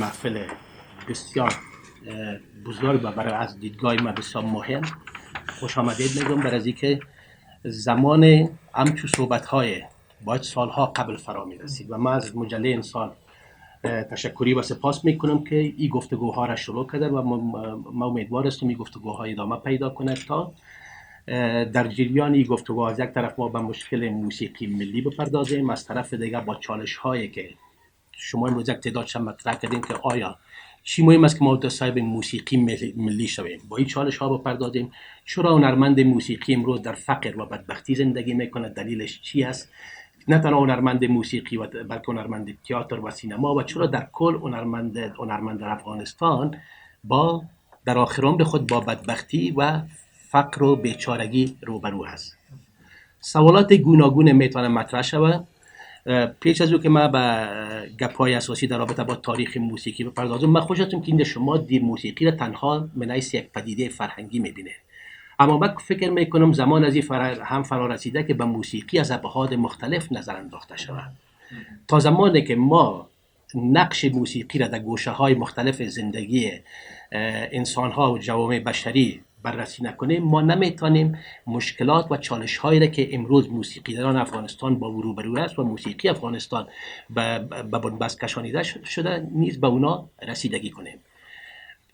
محفل بسیار بزرگ و برای از دیدگاه من بسیار مهم خوش آمدید میگم، برای از اینکه زمان همچو صحبت‌های باید سالها قبل فرا میرسید و من از مجله انسان تشکری و سپاس میکنم که این گفتگوها را شروع کرده و ما امیدوار هستم این گفتگوها ادامه پیدا کنه تا در جریان این گفتگو از یک طرف ما به مشکل موسیقی ملی بپردازیم، از طرف دیگر با چالش هایی که شما امروز یک تعدادش مطرح کردین که آیا چی مهم است که ما صاحب موسیقی ملی شویم، با این چالش ها بپردازیم. چرا هنرمند موسیقی امروز در فقر و بدبختی زندگی میکنه، دلیلش چی است؟ نه تنها هنرمند موسیقی و بلکه هنرمند تئاتر و سینما، و چرا در کل هنرمند در افغانستان با در آخر عمر خود با بدبختی و فقر و بیچارگی روبرو است. سوالات گوناگون میتونه مطرح شود. پیش از او که من به گپ‌های اساسی در رابطه با تاریخ موسیقی بپردازم، من خوش هستم که اینجا شما دیر موسیقی را تنها من حیث یک پدیده فرهنگی میبینه، اما من فکر میکنم زمان از این هم فرا رسیده که به موسیقی از ابعاد مختلف نظر انداخته شود. تا زمانی که ما نقش موسیقی را در گوشه‌های مختلف زندگی انسان‌ها و جوامع بشری بررسی نکنیم، ما نمیتونیم مشکلات و چالش‌هایی را که امروز موسیقیدانان افغانستان با روبرو است و موسیقی افغانستان به بنبست کشانیده شده نیز به اونا رسیدگی کنیم.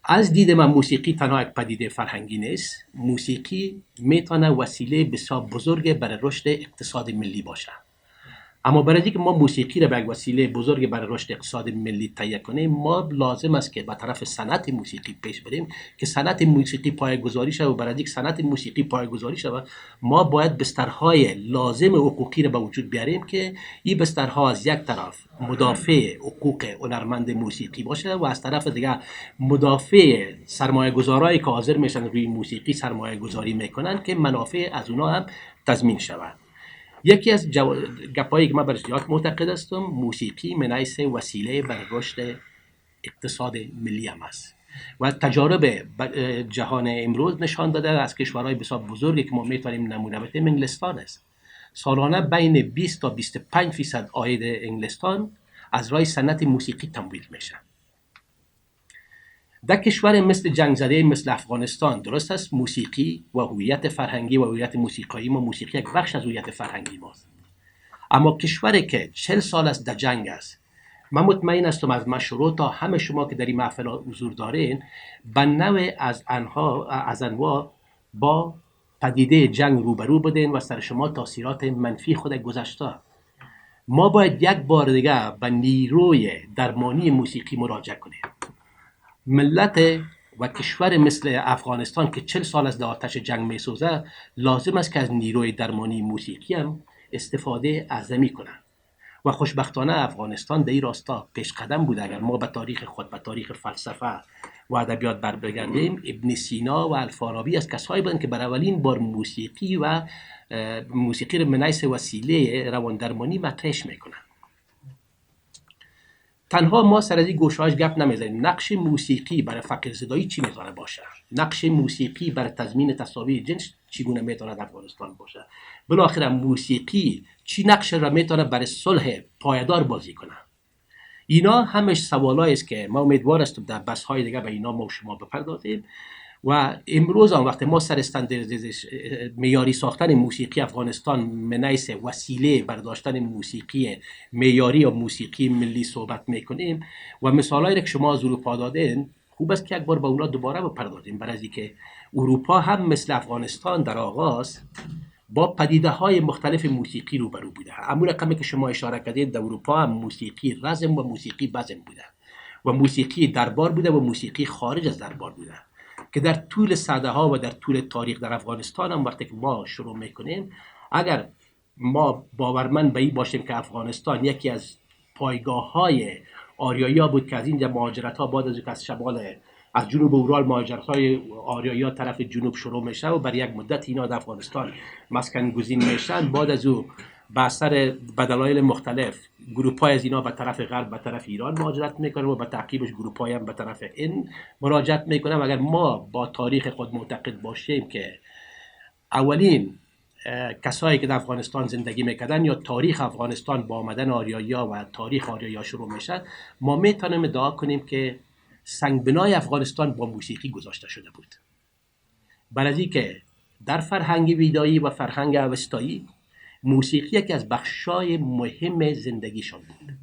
از دید من موسیقی تنها یک پدیده فرهنگی نیست. موسیقی میتونه وسیله بسیار بزرگ برای رشد اقتصاد ملی باشه. اما برای اینکه ما موسیقی را به یک وسیله بزرگ برای رشد اقتصاد ملی تهیه کنیم، ما لازم است که به طرف صنعت موسیقی پیش بریم که صنعت موسیقی پایه‌گذاری شود. و برای اینکه صنعت موسیقی پایه‌گذاری شود، ما باید بسترهای لازم حقوقی را به وجود بیاریم که این بسترها از یک طرف مدافع حقوق هنرمند موسیقی باشه و از طرف دیگر مدافع سرمایه‌گذارایی که حاضر میشن روی موسیقی سرمایه‌گذاری میکنن که منافع از اونها هم تضمین شود. یکی از گپایی که من برش زیاد معتقد هستم، موسیقی من حیث وسیله برای رشد اقتصاد ملی هم است و تجارب جهان امروز نشان داده از کشورهای بسیار بزرگی که ما میتونیم نمونه بزنیم انگلستان است. سالانه بین 20 تا 25% عاید انگلستان از راه صنعت موسیقی تمویل میشه. در کشور مثل جنگ زده مثل افغانستان درست است موسیقی و هویت فرهنگی و هویت موسیقایی ما، موسیقی یک بخش از هویت فرهنگی ماست. اما کشوری که 40 سال است در جنگ است، من مطمئن هستم از مشروع تا همه شما که در این محفل حضور دارین به نوع از انواع با پدیده جنگ روبرو بودین و سر شما تاثیرات منفی خود گذشته. ما باید یک بار دیگه به نیروی درمانی موسیقی مراجعه کنیم. ملت و کشور مثل افغانستان که 40 سال از آتش جنگ میسوزه، لازم است که از نیروی درمانی موسیقی هم استفاده اعظمی کنند و خوشبختانه افغانستان در این راستا پیش قدم بوده. اگر ما به تاریخ خود، به تاریخ فلسفه و ادبیات برگردیم، ابن سینا و الفارابی از کسایی بودند که برای اولین بار موسیقی رو من حیث وسیله روان درمانی مطرح میکنند. تنها ما سر از این گوشه‌هاش گپ نمیزنیم. نقش موسیقی برای فقیرزدایی چی میتونه باشه؟ نقش موسیقی برای تضمین تساوی جنس چگونه میتونه در افغانستان باشه؟ بالاخره موسیقی چی نقش را میتونه برای صلح پایدار بازی کنه؟ اینا همش سوالایی است که ما امیدوار هستیم در بحث‌های دیگه به اینا ما و شما بپردازیم. و امروز هم وقتی ما سر استانداردیزیشن معیاری ساختن موسیقی افغانستان من حیث وسیله برداشتن موسیقی معیاری و موسیقی ملی صحبت میکنیم و مثالایی که شما از اروپا دادین، خوب است که یک بار به اونا دوباره بپردازیم، برای اینکه اروپا هم مثل افغانستان در آغاز با پدیده‌های مختلف موسیقی روبرو بوده. همون رقمی که شما اشاره کردید، در اروپا هم موسیقی رزم و موسیقی بزم بوده و موسیقی دربار بوده و موسیقی خارج از دربار بوده که در طول سده‌ها و در طول تاریخ در افغانستان هم وقتی که ما شروع میکنیم، اگر ما باورمند به این باشیم که افغانستان یکی از پایگاه‌های آریایی‌ها بود که از اینجا مهاجرت‌ها بعد از از شمال از جنوب اورال مهاجرت‌های آریایی‌ها طرف جنوب شروع میشه و برای یک مدت اینا در افغانستان مسکن گزین میشن. بعد از او به اثر دلایل مختلف گروپ‌های از اینا به طرف غرب به طرف ایران مهاجرت میکنن و به تعقیبش گروپ‌های هم به طرف این مراجعت میکنن. اگر ما با تاریخ خود معتقد باشیم که اولین کسایی که در افغانستان زندگی میکردن یا تاریخ افغانستان با آمدن آریایی‌ها و تاریخ آریایی‌ها شروع میشه، ما میتونیم ادعا کنیم که سنگبنای افغانستان با موسیقی گذاشته شده بود. برای که در فرهنگ ویدایی و فرهنگ اوستایی موسیقی یکی از بخشای مهم زندگیشان بود.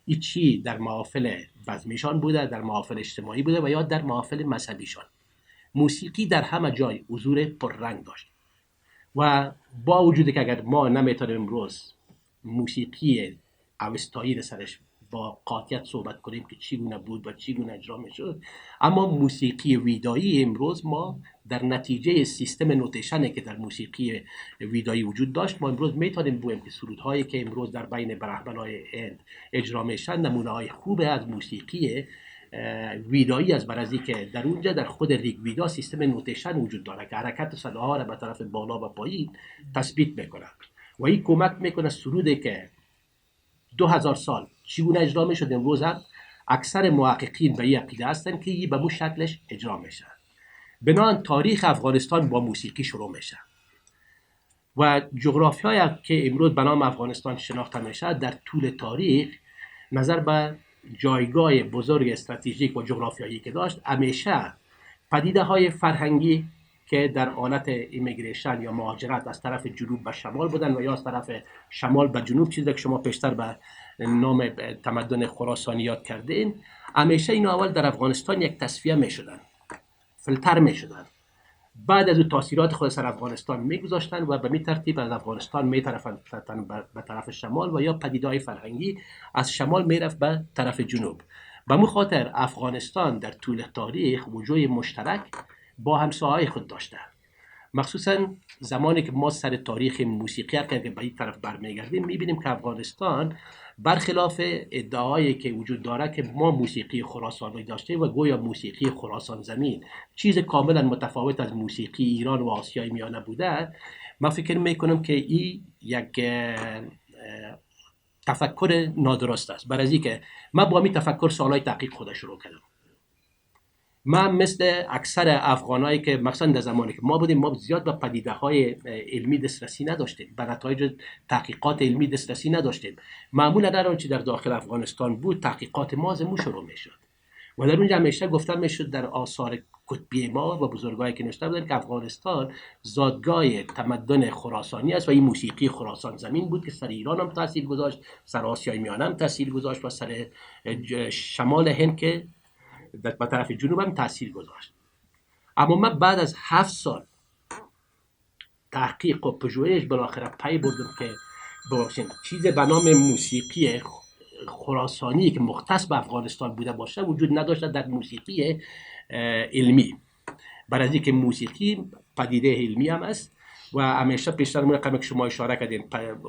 این چی در محافل بزمیشان بوده، در محافل اجتماعی بوده و یا در محافل مذهبیشان. موسیقی در همه جای حضور پررنگ داشت و با وجودی که اگر ما نمیتونیم امروز موسیقی اوستایی سرش با قاطعیت صحبت کنیم که چگونه بود و چگونه اجرا میشد، اما موسیقی ویدایی امروز ما در نتیجه سیستم نوتیشنی که در موسیقی ویدایی وجود داشت، ما امروز میتونیم بگوییم که سرودهایی که امروز در بین برهمنای هند اجرا میشن نمونه های خوبه از موسیقی ویدایی است، برای که در اونجا در خود ریگ ویدا سیستم نوتیشن وجود داره که حرکت صداها را به طرف بالا و پایین تثبیت میکنه و این کمک میکنه سرودی که 2000 سال چگونه اجرا میشد امروز هم اکثر محققین به این عقیده هستند که این به مو شکلش اجرا میشه. بنابراین تاریخ افغانستان با موسیقی شروع میشه و جغرافیایی که امروز به نام افغانستان شناخته میشه در طول تاریخ نظر به جایگاه بزرگ استراتژیک و جغرافیایی که داشت، همیشه پدیده های فرهنگی که در حالت ایمیگریشن یا مهاجرت از طرف جنوب به شمال بودن و یا از طرف شمال به جنوب، چیزی که شما پیشتر به نام تمدن خراسانی یاد کردین، همیشه این اول در افغانستان یک تصفیه می شدن، فیلتر می شدن، بعد از اون تاثیرات خود سر افغانستان میگذاشتن و به می ترتیب از افغانستان میطرفن به طرف شمال و یا پدیده‌های فرهنگی از شمال میرفت به طرف جنوب. به مو خاطر افغانستان در طول تاریخ وجوه مشترک با همسایه‌های خود داشته، مخصوصا زمانی که ما سر تاریخ موسیقی که به این طرف برمیگردیم میبینیم که افغانستان برخلاف ادعایی که وجود داره که ما موسیقی خراسانی داشته و گویا موسیقی خراسان زمین چیز کاملا متفاوت از موسیقی ایران و آسیای میانه بوده، من فکر میکنم که این یک تفکر نادرست است، برای که من با همین تفکر سالهای تحقیق خودش شروع کردم. من مثل اکثر افغانایی که مثلا در زمانی که ما بودیم، ما زیاد به پدیده های علمی دسترسی نداشتیم، به نتایج تحقیقات علمی دسترسی نداشتیم. معمولا در آنچه در داخل افغانستان بود تحقیقات ما از مو شروع میشد و در اونجا همیشه گفتم میشد در آثار کتبی ما و بزرگایی که نوشته بودن که افغانستان زادگاه تمدن خراسانی است و این موسیقی خراسان زمین بود که سر ایران هم تاثیر گذاشت، سر آسیای میانه هم تاثیر گذاشت و سر شمال هند که به طرف جنوب هم تاثیر گذاشت. اما من بعد از 7 سال تحقیق و پژوهش بالاخره پی بردم که ببخشید چیز به نام موسیقی خراسانی که مختص به افغانستان بوده باشه وجود نداشته در موسیقی علمی، برای که موسیقی پدیده علمی هم است و همیشه پیشتر مرقم که شما اشاره کردین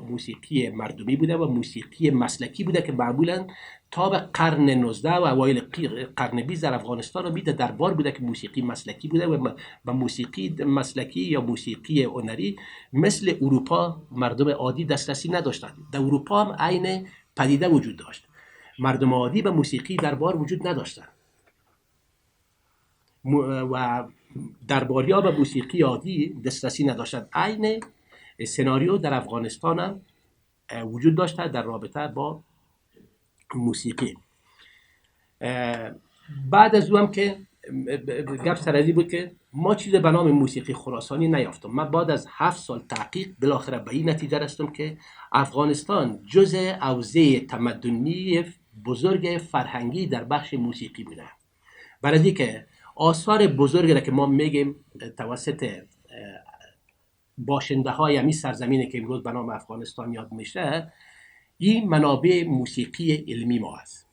موسیقی مردمی بوده و موسیقی مسلکی بوده که معمولا تا به قرن 19 و اوایل قرن 20 در افغانستان میده دربار بوده که موسیقی مسلکی بوده و موسیقی مسلکی یا موسیقی هنری مثل اروپا مردم عادی دسترسی نداشتند. در اروپا هم عین پدیده وجود داشت، مردم عادی به موسیقی دربار وجود نداشتند و درباریا به موسیقی عادی دسترسی نداشتند. عین سناریو در افغانستان هم وجود داشته در رابطه با موسیقی. بعد از اون که گپ سرازی بود که ما چیز به نام موسیقی خراسانی نیافتم. من بعد از 7 سال تحقیق بالاخره به این نتیجه رسیدم که افغانستان جزء حوزه تمدنی بزرگ فرهنگی در بخش موسیقی بوده، برای که آثار بزرگی را که ما میگیم توسط باشنده های همین سرزمینی که امروز به نام افغانستان یاد میشه، این منابع موسیقی علمی ما است.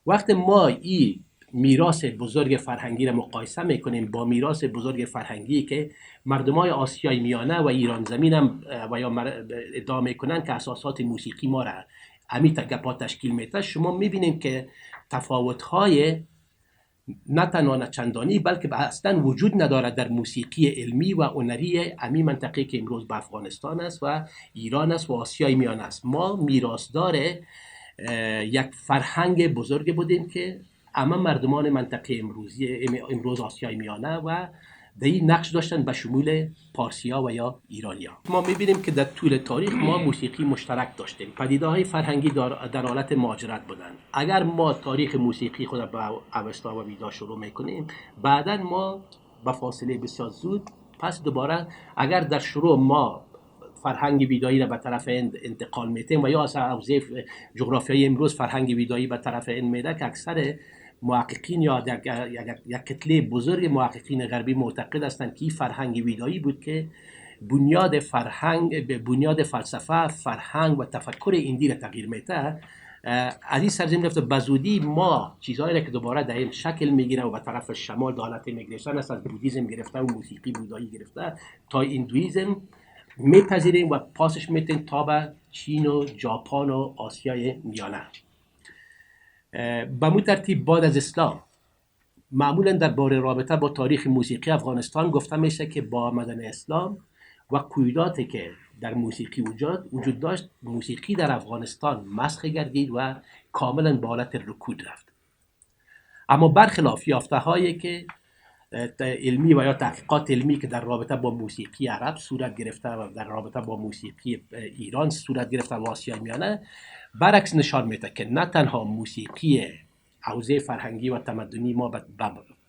وقت ما این میراث بزرگ فرهنگی را مقایسه میکنیم با میراث بزرگ فرهنگی که مردمای آسیای میانه و ایران زمین هم و یا ادعا میکنن که اساسات موسیقی ما را همین گپا تشکیل میده، شما میبینید که تفاوت‌های نه تنها نه چندانی بلکه اصلا وجود ندارد در موسیقی علمی و هنری همین منطقه که امروز به افغانستان است و ایران است و آسیای میانه است. ما میراثدار یک فرهنگ بزرگ بودیم که همه مردمان منطقه امروز آسیای میانه و در این نقش داشتن به شمول پارسیا و یا ایرانیا. ما میبینیم که در طول تاریخ ما موسیقی مشترک داشتیم. پدیده‌های فرهنگی در حالت مهاجرت بودن. اگر ما تاریخ موسیقی خود به اوستا و ویدا شروع میکنیم، بعدا ما با فاصله بسیار زود پس دوباره اگر در شروع ما فرهنگ ویدایی را به طرف انتقال میتیم و یا از اوضاع جغرافیایی امروز فرهنگ ویدایی به طرف این میده که اکثر محققین یا یک کتله بزرگ محققین غربی معتقد هستند که فرهنگ ویدایی بود که بنیاد بنیاد فلسفه، فرهنگ و تفکر ایندی را تغییر میده. از این سرزمین رفته بزودی ما چیزهایی را که دوباره در این شکل میگیره و به طرف شمال دالت میگریشن است، از بودیزم گرفته و موسیقی بودایی گرفته تا هندویزم میپذیریم و پاسش میتیم تا به چین و ژاپن و آسیای میانه. به مو ترتیب بعد از اسلام معمولا درباره رابطه با تاریخ موسیقی افغانستان گفته میشه که با آمدن اسلام و قیوداتی که در موسیقی وجود داشت، موسیقی در افغانستان مسخ گردید و کاملا به حالت رکود رفت. اما برخلاف یافته هایی که علمی و یا تحقیقات علمی که در رابطه با موسیقی عرب صورت گرفته و در رابطه با موسیقی ایران صورت گرفته و آسیای میانه، برعکس نشان میده که نه تنها موسیقی حوزه فرهنگی و تمدنی ما به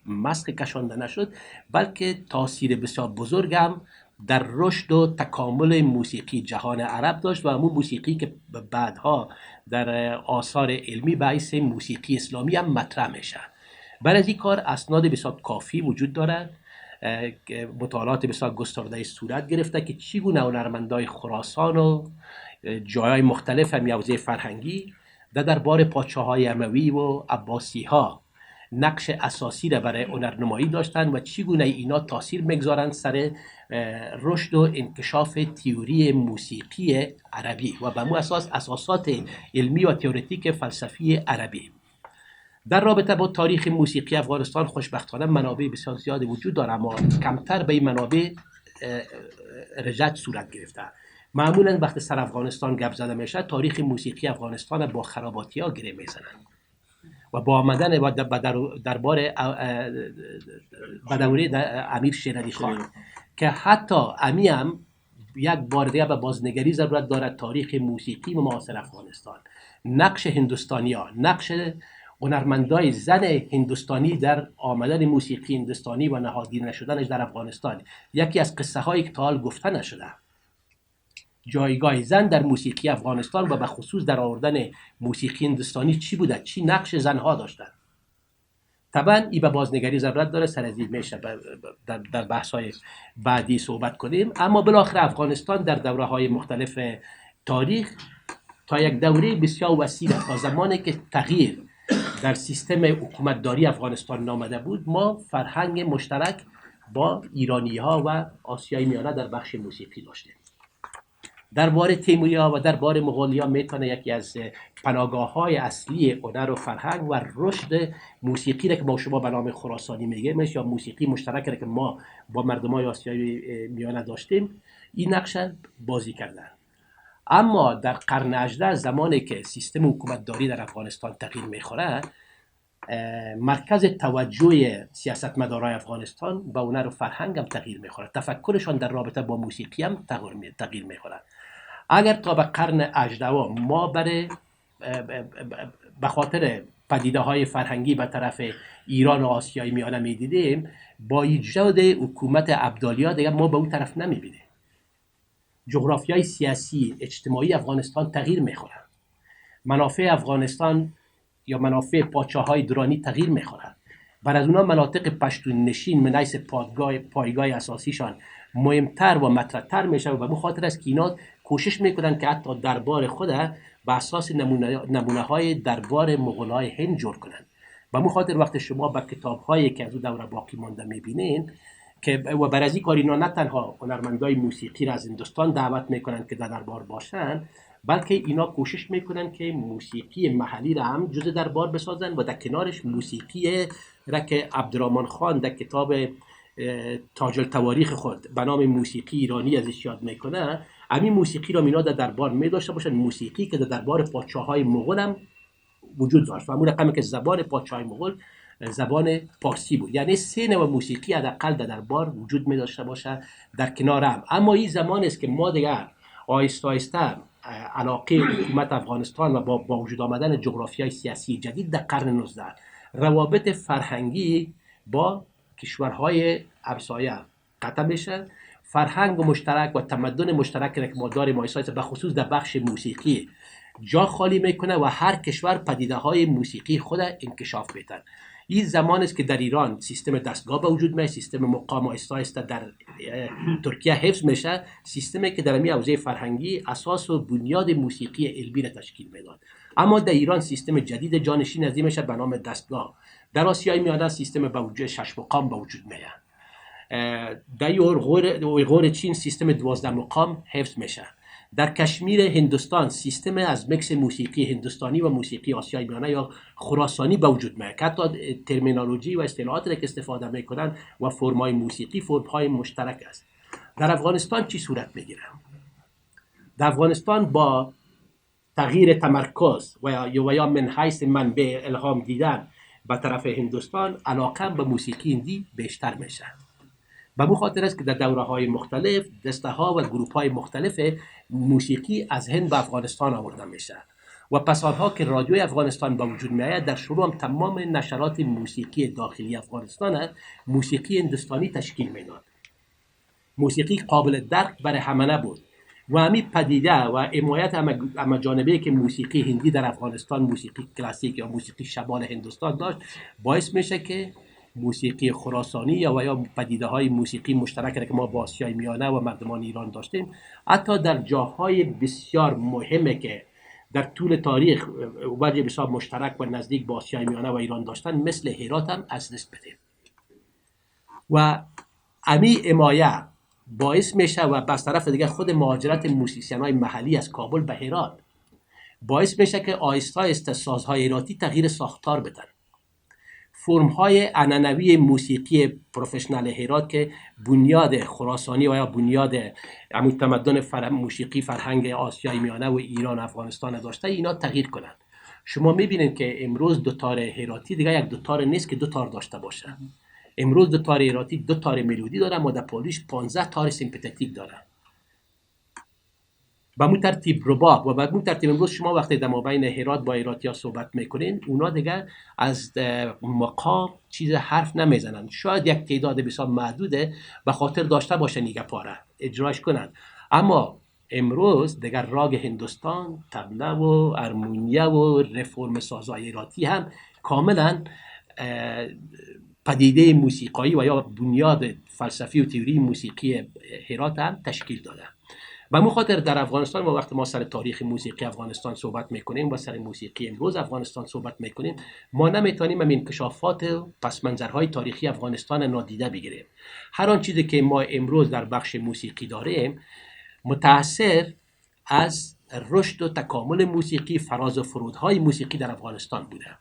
مسخ کشانده نشد، بلکه تاثیر بسیار بزرگ هم در رشد و تکامل موسیقی جهان عرب داشت و همون موسیقی که بعدها در آثار علمی باعث موسیقی اسلامی هم مطرح میشه. برای این کار اسناد بسیار کافی وجود دارد، مطالعات بسیار گسترده صورت گرفته که چگونه هنرمندای خراسان و جایهای مختلف هم حوزه فرهنگی در دربار پادشاه‌های اموی و عباسی ها نقش اساسی را برای هنرنمایی داشتند و چگونه اینا تاثیر میگذارند سر رشد و انکشاف تئوری موسیقی عربی و به مو اساس اساسات علمی و تئوریتیک فلسفی عربی. در رابطه با تاریخ موسیقی افغانستان خوشبختانه منابع بسیار زیاد وجود داره، اما کمتر به این منابع رجعت صورت گرفته. معمولا وقتی سر افغانستان گپ زده میشه، تاریخ موسیقی افغانستان با خراباتی ها گره میزنن و با آمدن دربار دوره امیر شیر علی خان که حتی امی هم یک بار دیگه به بازنگری ضرورت دارد تاریخ موسیقی معاصر افغانستان، نقش هندوستانی‌ها، نقش هنرمندای زن هندوستانی در آمدن موسیقی هندوستانی و نهادینه شدنش در افغانستان. یکی از قصه هایی که تا حال گفته نشده، جایگاه زن در موسیقی افغانستان و به خصوص در آوردن موسیقی هندوستانی چی بوده، چی نقش زنها داشتن. طبعا این به بازنگری ضرورت داره، سر از این میشه در بحث های بعدی صحبت کنیم. اما بالاخره افغانستان در دوره های مختلف تاریخ تا یک دوره بسیار وسیع تا زمانی که تغییر در سیستم حکومتداری افغانستان نامده بود، ما فرهنگ مشترک با ایرانی ها و آسیای میانه در بخش موسیقی داشتیم. درباره تیموری ها و درباره مغولی ها میتونه یکی از پناهگاه های اصلی هنر و فرهنگ و رشد موسیقی را که ما شما به نام خراسانی میگیم یا موسیقی مشترک را که ما با مردم های آسیای میانه داشتیم، این نقش بازی کردن. اما در قرن 18 زمانی که سیستم حکومتداری در افغانستان تغییر میخوره، مرکز توجه سیاستمدارای افغانستان با هنر و فرهنگ هم تغییر میخوره، تفکرشان در رابطه با موسیقی هم تغییر میخوره. اگر تا به قرن 18 ما به خاطر پدیده های فرهنگی به طرف ایران و آسیای میانه میدیدیم، با ایجاد حکومت ابدالیا دیگه ما به اون طرف نمیبینیم. جغرافیای سیاسی اجتماعی افغانستان تغییر میخوره، منافع افغانستان یا منافع پادشاه‌های درانی تغییر میخوره. بر از اونا مناطق پشتون نشین من حیث پایگاه اساسیشان مهمتر و مطرح‌تر میشه و به خاطر است که اینا کوشش میکنن که حتی دربار خود به اساس نمونه‌های دربار مغولای هند جور کنن. به خاطر وقت شما با کتاب‌هایی که از اون دوره باقی مانده میبینین که و برای این کار اینا نه تنها هنرمندای موسیقی را از هندوستان دعوت میکنن که در دربار باشن، بلکه اینا کوشش میکنن که موسیقی محلی را هم جزء دربار بسازن و در کنارش موسیقی را که عبدالرحمن خان در کتاب تاج التواریخ خود به نام موسیقی ایرانی ازش یاد میکنه، همین موسیقی را اینا در دربار میداشته باشن، موسیقی که در دربار پادشاه‌های مغول هم وجود داشت و همون رقمی که زبان پادشاه‌های مغول زبان پارسی بود. یعنی سه نوع موسیقی حداقل در دربار وجود می داشته باشه در کنار هم. اما این زمان است که ما دیگر آهسته آهسته علاقه حکومت افغانستان و با وجود آمدن جغرافیای سیاسی جدید در قرن 19 روابط فرهنگی با کشورهای همسایه قطع میشه. فرهنگ و مشترک و تمدن مشترک که ما داریم به خصوص در بخش موسیقی جا خالی میکنه و هر کشور پدیده های موسیقی خود انکشاف میدن. این زمان است که در ایران سیستم دستگاه به وجود میاد، سیستم مقام آهسته در ترکیه حفظ میشه، سیستمی که در می حوزه فرهنگی اساس و بنیاد موسیقی علمی را تشکیل میداد. اما در ایران سیستم جدید جانشین از این میشه به نام دستگاه. در آسیای میانه سیستم به وجود 6 مقام به وجود میاد. در اویغور چین سیستم 12 مقام حفظ میشه. در کشمیر هندوستان سیستم از مکس موسیقی هندوستانی و موسیقی آسیای میانه یا خراسانی به وجود میاد که حتی ترمینولوژی و اصطلاحاتی که استفاده میکنن و فرمای موسیقی فرمهای مشترک است. در افغانستان چی صورت میگیره؟ در افغانستان با تغییر تمرکز و یا من حیث منبع الهام دیدن به طرف هندوستان علاقه به موسیقی هندی بیشتر میشه. به این خاطر است که در دوره‌های مختلف دسته‌ها و گروه‌های مختلف موسیقی از هند به افغانستان آورده میشه و پس آنها که رادیوی افغانستان به وجود میآید در شروع هم تمام نشرات موسیقی داخلی افغانستان موسیقی هندوستانی تشکیل میداد. موسیقی قابل درک برای همه نبود و همین پدیده و حمایت همه جانبه که موسیقی هندی در افغانستان موسیقی کلاسیک یا موسیقی شمال هندوستان داشت باعث میشه که موسیقی خراسانی یا پدیده های موسیقی مشترک که ما با آسیای میانه و مردمان ایران داشتیم حتی در جاهای بسیار مهمه که در طول تاریخ وجه بسیار مشترک و نزدیک با آسیای میانه و ایران داشتن مثل هرات هم از دست بدیم و امی حمایه باعث میشه و بس طرف دیگه خود مهاجرت موسیقیان های محلی از کابل به هرات باعث میشه که آهسته آهسته سازهای هراتی تغییر ساختار بدن. فرم‌های عنعنوی موسیقی پروفشنال هرات که بنیاد خراسانی و یا بنیاد تمدن موسیقی فرهنگ آسیای میانه و ایران افغانستان داشته اینا تغییر کنند. شما میبینید که امروز دوتار هراتی دیگه یک دوتار نیست که دوتار داشته باشه. امروز دوتار هراتی دو تار ملودی داره و در پولیش 15 تار سیمپاتیک داره. به مون ترتیب رباب و به مون ترتیب امروز شما وقتی در مابین هرات با هراتیا صحبت میکنین اونا دیگه از مقام چیز حرف نمیزنن. شاید یک تعداد بسیار محدوده به خاطر داشته باشه نیگه پاره اجراش کنن. اما امروز دیگر راگ هندوستان، طبله و ارمونیه و رفرم سازهای هراتی هم کاملا پدیده موسیقایی و یا بنیاد فلسفی و تئوری موسیقی هرات هم تشکیل داده. به همون خاطر در افغانستان و وقتی ما سر تاریخ موسیقی افغانستان صحبت میکنیم و سر موسیقی امروز افغانستان صحبت میکنیم ما نمیتونیم این انکشافات و پس منظرهای تاریخی افغانستان نادیده بگیریم. هر آن چیزی که ما امروز در بخش موسیقی داریم متأثر از رشد و تکامل موسیقی فراز و فرودهای موسیقی در افغانستان بوده.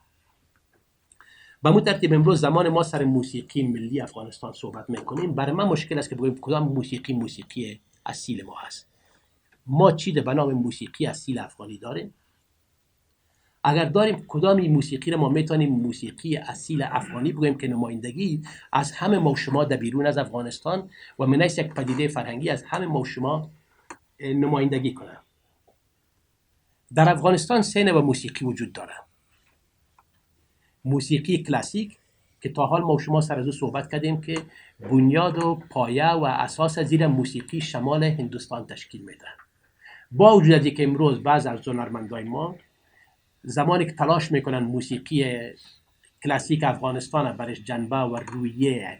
به همون ترتیب امروز زمان ما سر موسیقی ملی افغانستان صحبت میکنیم برای من مشکل است که بگویم کدام موسیقی اصیل ما هست. ما چی به نام موسیقی اصیل افغانی داریم؟ اگر داریم کدام این موسیقی را ما میتونیم موسیقی اصیل افغانی بگوییم که نمایندگی از همه ما شما در بیرون از افغانستان و من یک پدیده فرهنگی از همه ما شما نمایندگی کنه. در افغانستان سه نوع موسیقی وجود داره. موسیقی کلاسیک که تا حال ما شما سر از او صحبت کردیم که بنیاد و پایه و اساس زیر موسیقی شمال هندوستان تشکیل میده. با وجود از اینکه امروز بعض از هنرمندان ما زمانی که تلاش میکنن موسیقی کلاسیک افغانستان برش جنبه و رویه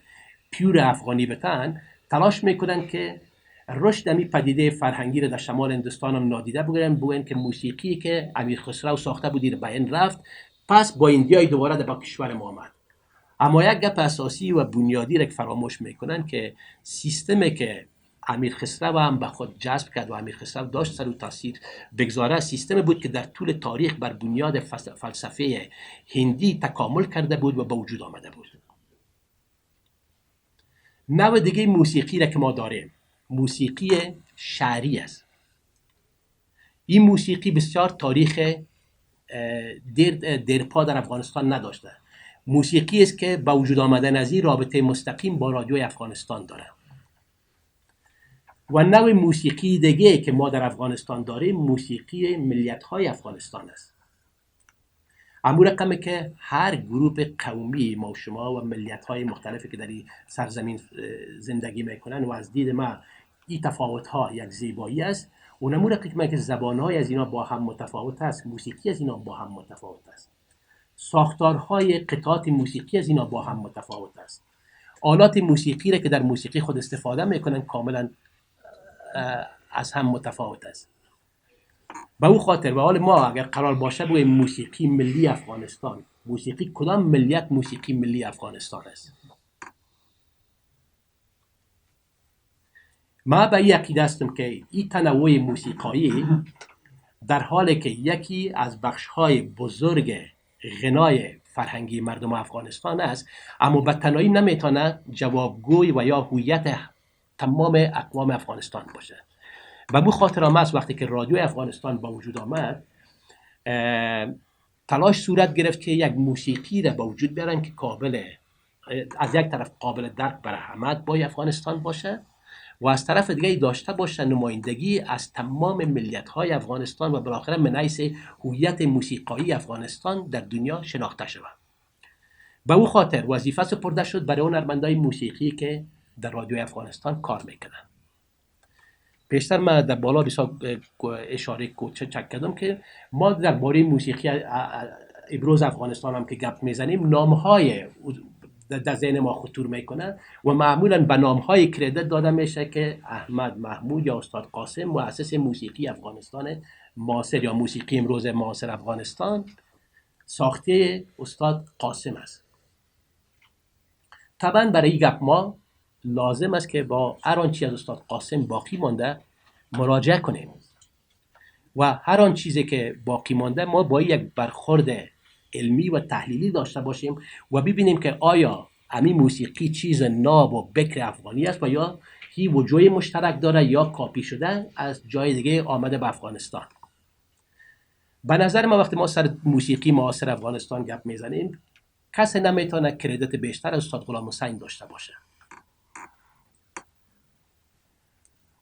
پیور افغانی بتن تلاش میکنن که رشد می پدیده فرهنگی را در شمال هندوستان هم نادیده بگیرن که موسیقی که امیر خسرو ساخته بودی به این رفت پس با ایندیای دوباره در کشور ما آمد. اما یک گپ اساسی و بنیادی را که فراموش میکنن که سیستمی که امیر خسرو هم به خود جذب کرد و امیر خسرو داشت سر و تاثیر بگذاره سیستمی بود که در طول تاریخ بر بنیاد فلسفه هندی تکامل کرده بود و به وجود آمده بود. نوع دیگه موسیقی را که ما داریم موسیقی شعری است. این موسیقی بسیار تاریخ دیرپا در افغانستان نداشته. موسیقی است که با وجود آمدن از این رابطه مستقیم با رادیوی افغانستان داره. و نوع موسیقی دیگه که ما در افغانستان داریم موسیقی ملیت‌های افغانستان است. اما رقمه که هر گروه قومی ما و شما و ملیت‌های مختلفی که در این سرزمین زندگی میکنن و از دید ما این تفاوت‌ها یک زیبایی است. اونمو رقمه که زبان‌های از اینا با هم متفاوت است، موسیقی از اینا با هم متفاوت است، ساختارهای قطعات موسیقی از اینا با هم متفاوت است، آلات موسیقی را که در موسیقی خود استفاده میکنن کاملا از هم متفاوت است. به او خاطر و حال ما اگر قرار باشه بگوییم موسیقی ملی افغانستان، موسیقی کدام ملیت موسیقی ملی افغانستان است؟ ما به این عقیده هستم که این تنوع موسیقایی در حالی که یکی از بخش‌های بزرگ غنای فرهنگی مردم افغانستان است، اما به تنهایی نمیتونه جوابگوی و یا هویت تمام اقوام افغانستان باشه. به بو خاطر هم است وقتی که رادیو افغانستان با وجود آمد تلاش صورت گرفت که یک موسیقی را با وجود بیارن که از یک طرف قابل درک برای همه اتباع افغانستان باشه و از طرف دیگه داشته باشه نمایندگی از تمام ملیت‌های افغانستان و بالاخره من حیث هویت موسیقایی افغانستان در دنیا شناخته شود. به او خاطر وظیفه سپرده شد برای هنرمندای موسیقی که در رادیو افغانستان کار میکنن. پیشتر من در بالا بسیار اشاره چک کردم که ما در باره موسیقی ابروز افغانستان هم که گپ میزنیم نامهای در ذهن ما خطور میکنه و معمولا به نامهای کردیت داده میشه که احمد محمود یا استاد قاسم مؤسس موسیقی افغانستان معاصر یا موسیقی امروز معاصر افغانستان ساخته استاد قاسم است. طبعا برای این گپ ما لازم است که با هر آنچه از استاد قاسم باقی مانده مراجعه کنیم و هر آن چیزی که باقی مانده ما با یک برخورد علمی و تحلیلی داشته باشیم و ببینیم که آیا همین موسیقی چیز ناب و بکر افغانی است و یا هی وجوه مشترک داره یا کاپی شده از جای دیگه آمده به افغانستان. به نظر ما وقتی ما سر موسیقی معاصر افغانستان گپ میزنیم کسی نمیتونه کردیت بیشتر از استاد غلام حسین داشته باشه.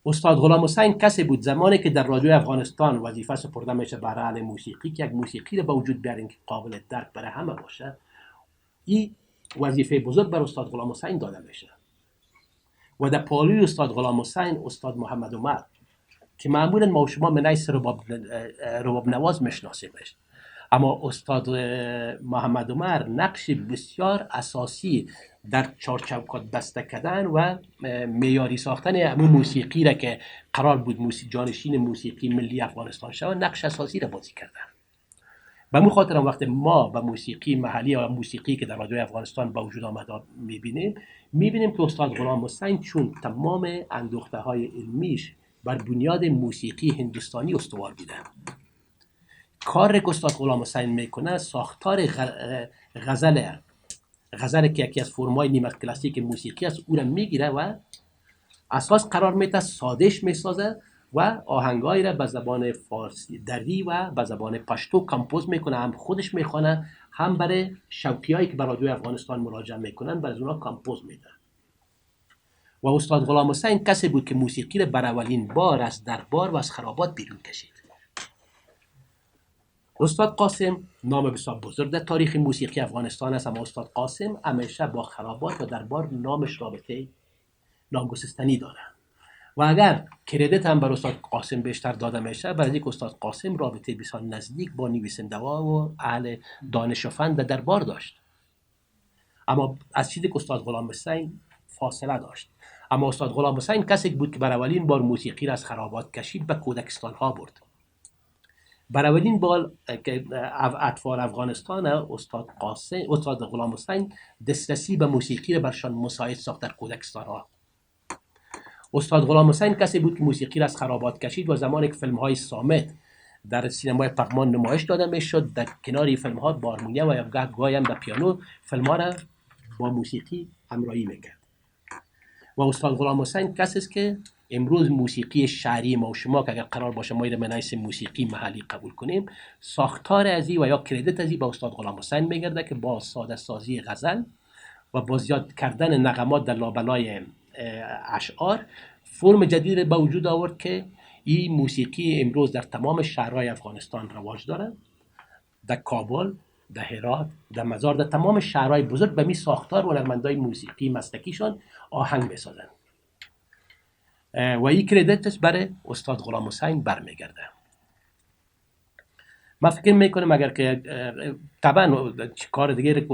استاد غلام حسین کسی بود زمانی که در رادیو افغانستان وظیفه سپرده میشه برای اهل موسیقی که یک موسیقی رو به وجود بیارین که قابل درک برای همه باشه، این وظیفه بزرگ بر استاد غلام حسین داده میشه و در پالوی استاد غلام حسین استاد محمد عمر که معمولا ما و شما من حیث رباب نواز میشناسیمش، اما استاد محمد عمر نقش بسیار اساسی در چارچوکات بسته کردن و معیاری ساختن همون موسیقی را که قرار بود جانشین موسیقی ملی افغانستان شود نقش اساسی را بازی کردن. به همون خاطر وقتی ما به موسیقی محلی و موسیقی که در رادیو افغانستان با وجود آمده میبینیم که استاد غلام حسین چون تمام اندوخته های علمیش بر بنیاد موسیقی هندوستانی استوار بوده. کار که استاد غلام حسین میکنه ساختار غزل که یکی از فرمای نیمه کلاسیک موسیقی است او را میگیره و اساس قرار میده، سادهش میسازه و آهنگایی را به زبان فارسی دری و به زبان پشتو کمپوز میکنه، هم خودش میخونه هم برای شوقیایی که به رادیو افغانستان مراجعه میکنن برای اونا کمپوز میده. و استاد غلام حسین کسی بود که موسیقی را بر اولین بار از دربار و از خرابات بیرون کشید. استاد قاسم نام بسیار بزرگ در تاریخ موسیقی افغانستان است، اما استاد قاسم همیشه با خرابات و دربار نامش رابطه ناگسستنی داره و اگر کردیت هم بر استاد قاسم بیشتر داده میشه برای اینکه استاد قاسم رابطه بسیار نزدیک با نویسنده و اهل دانش و فن در دربار داشت، اما از چیزی که استاد غلام حسین فاصله داشت. اما استاد غلام حسین کسی بود که بر اولین بار موسیقی را از خرابات کشید به کودکستان ها برد. بر اولین بار که اطفال افغانستان استاد غلام حسین دسترسی به موسیقی را برشان مساعد ساخت در کودکستان ها. استاد غلام حسین کسی بود که موسیقی را از خرابات کشید و زمانی که فیلم های صامت در سینمای پغمان نمایش داده میشد در کنار فیلم ها با هارمونیم و گاهی هم به پیانو فیلم ها را با موسیقی همراهی میکرد. و استاد غلام حسین کسی است که امروز موسیقی شهری ما و شما که اگر قرار باشه ما به نحیث موسیقی محلی قبول کنیم، ساختار ازی و یا کردیت ازی با استاد غلام حسین میگرده که با ساده سازی غزل و با زیاد کردن نغمات در لابلای اشعار فرم جدید به وجود آورد که این موسیقی امروز در تمام شهرهای افغانستان رواج داره. در کابل، در هرات، در مزار، در تمام شهرهای بزرگ به می ساختار هنرمندای موسیقی مسلکیشان آهنگ بسازن و این کردیتش برای استاد غلام حسین برمیگرده. من فکر میکنم اگر که طبعا کار دیگه که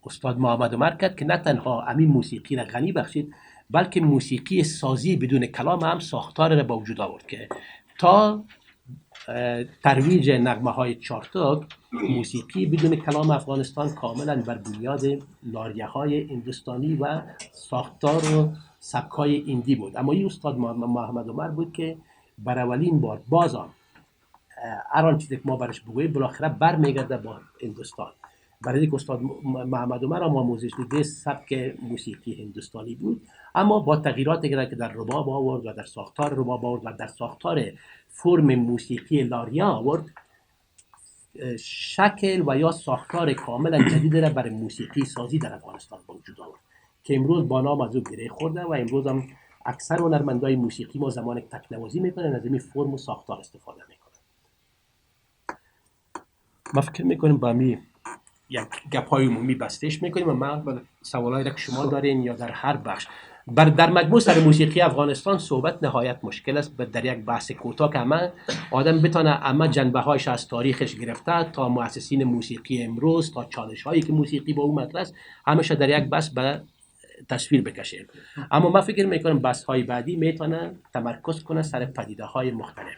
استاد محمد عمر کرد که نه تنها همین موسیقی را غنی بخشید، بلکه موسیقی سازی بدون کلام هم ساختار را با وجود آورد که تا ترویج نغمه های چارتاک موسیقی بدون کلام افغانستان کاملا بر بنیاد لاریه های هندوستانی و ساختار و سبک های ایندی بود. اما این استاد محمد عمر بود که بر اولین بار بازم هر آن چیزی که ما برش بگوییم بالاخره برمیگرده با هندوستان. برای اینکه استاد محمد عمر هم آموزش دیده سبک موسیقی هندوستانی بود، اما با تغییراتی که در رباب آورد و در ساختار رباب آورد و در ساختار فرم موسیقی لاریه آورد، شکل و یا ساختار کاملا جدید را برای موسیقی سازی در افغانستان به وجود آورد که امروز با نام از او گره خورده و امروز هم اکثر هنرمندای موسیقی ما زمان تکنوازی میکنن از این فرم و ساختار استفاده میکنن. ما فکر میکنیم با می یک گپ‌های عمومی بستش میکنیم و ما سوالایی را که شما دارین یا در هر بخش در مجموع سر موسیقی افغانستان صحبت نهایت مشکل است. در یک بحث کوتاه که همه آدم بتونه همه جنبه هایش از تاریخش گرفته تا مؤسسین موسیقی امروز تا چالش هایی که موسیقی با اون مطرح است همیشه در یک بحث به تصویر بکشیم. اما من فکر میکنم بحث های بعدی میتونه تمرکز کنه سر پدیده های مختلف.